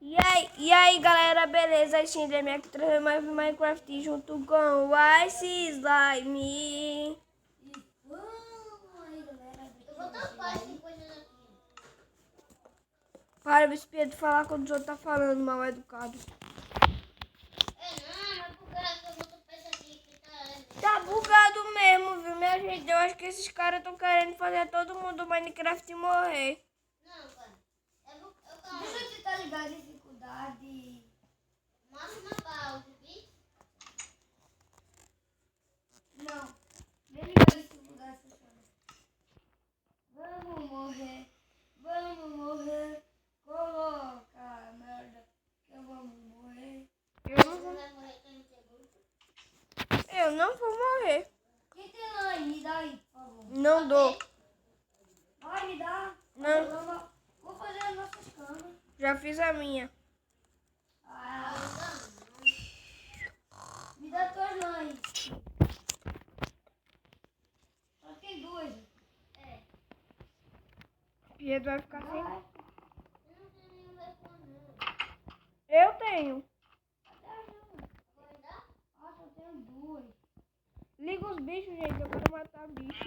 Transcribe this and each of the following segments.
E aí galera, beleza? A gente é aqui trazendo mais Minecraft junto com o Ice Slime. Aí galera, eu vou tampar essa coisa aqui. Para o espelho de falar quando o outro tá falando mal educado. Mas por causa eu vou tampar essa aqui que tá... Tá bugado mesmo, viu, minha gente? Eu acho que esses caras estão querendo fazer todo mundo do Minecraft morrer. Não, cara. Deixa eu tentar ligar a dificuldade. Máxima pausa, viu? Não. Nem ligar a dificuldade funciona. Vamos morrer. Vamos morrer. Coloca a merda que vamos morrer. Você vai morrer também, seguro? Eu não vou morrer. Quem tem lá? Me dá aí, por favor. Não dou. Vai, me dá. Não. Vou fazer as nossas camas. Já fiz a minha. Me dá tuas lãs. Só tem duas. Pedro vai ficar sem. Vai. Eu não tenho nenhum telefone, não. Eu tenho. Cadê as lãs? Vai dar? Ah, só tenho duas. Liga os bichos, gente. Eu quero matar bicho.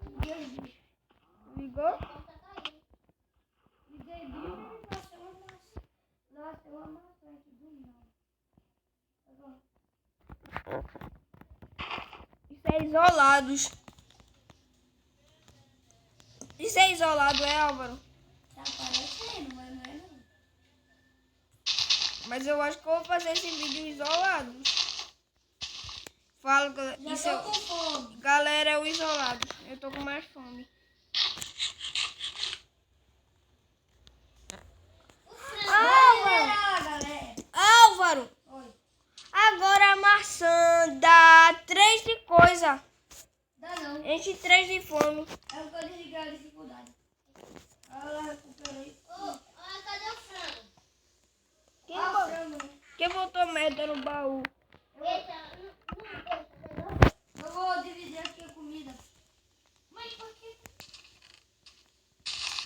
Liguei os bichos. Ligou? Liguei bicho e nasceu uma maçã. Nasceu uma maçã aqui do nada. Agora. Isso é isolados. Isso é isolado, é, Álvaro? Tá aparecendo, mas não é não. Mas eu acho que eu vou fazer esse vídeo isolado. Falo, Já isso tô com fome. galera, é o isolado. Eu tô com mais fome. Ah, galera. Álvaro, Oi. agora a maçã dá 3 de coisa. Dá não. Enche 3 de fome. É o que eu desliguei a dificuldade. Ela recuperei. Cadê o frango? Quem, Ah, frango. quem botou merda no baú? Eita, não deixa, não. Eu vou dividir aqui a comida. Mas por quê?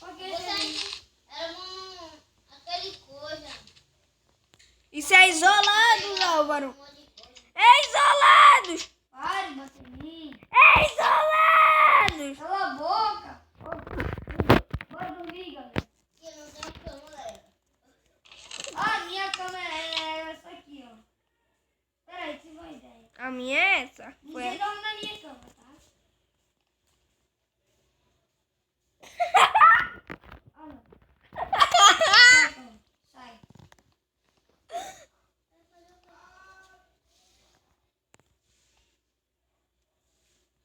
Por que Você era aquele coisa. Isso é isolados, Álvaro. Um monte de coisa. É isolados. Pare de bater em mim. É isolados. Cala a boca. Bora dormir, galera. Que eu não tenho cama, galera. Ah, minha cama é essa aqui, ó. Peraí, tive uma ideia. A minha é essa. Ninguém dorme na minha cama, tá? Ah, não. Sai, cama. Sai.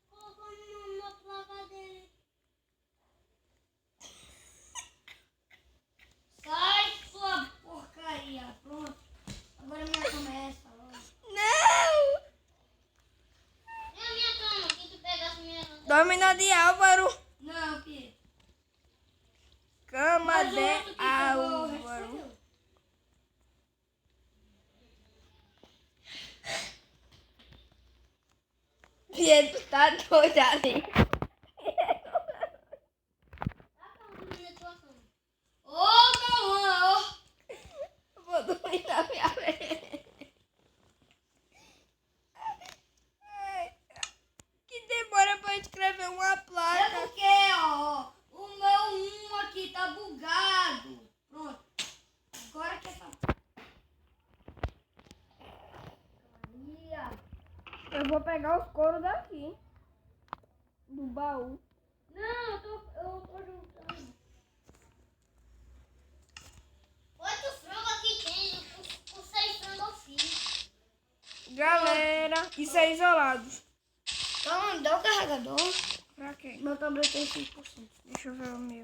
Colocou numa placa dele. Sai, sua porcaria. Pronto. Agora minha cama é essa, ó. Não. É a minha cama, que tu pegasse minha cama. Dorme na de Álvaro. Não, Pedro. Cama Mas o de outro que pegou o resto foi Álvaro. meu. Pedro tá doido ali. Tá dormindo na tua cama. Ô, calma, Eu vou dormir na minha frente. Ai, que demora pra escrever uma ó. É placa. porque, ó, o meu 1 aqui tá bugado. Pronto. Agora que essa... Maria. Eu vou pegar os couros daqui. Do baú. Não, eu tô juntando. Quantos frangos aqui tem? Com 6 frangos eu fiz. Galera, isso é isolados. Então, dá o carregador. Pra quê? Meu tablet tem 5%. Deixa eu ver o meu.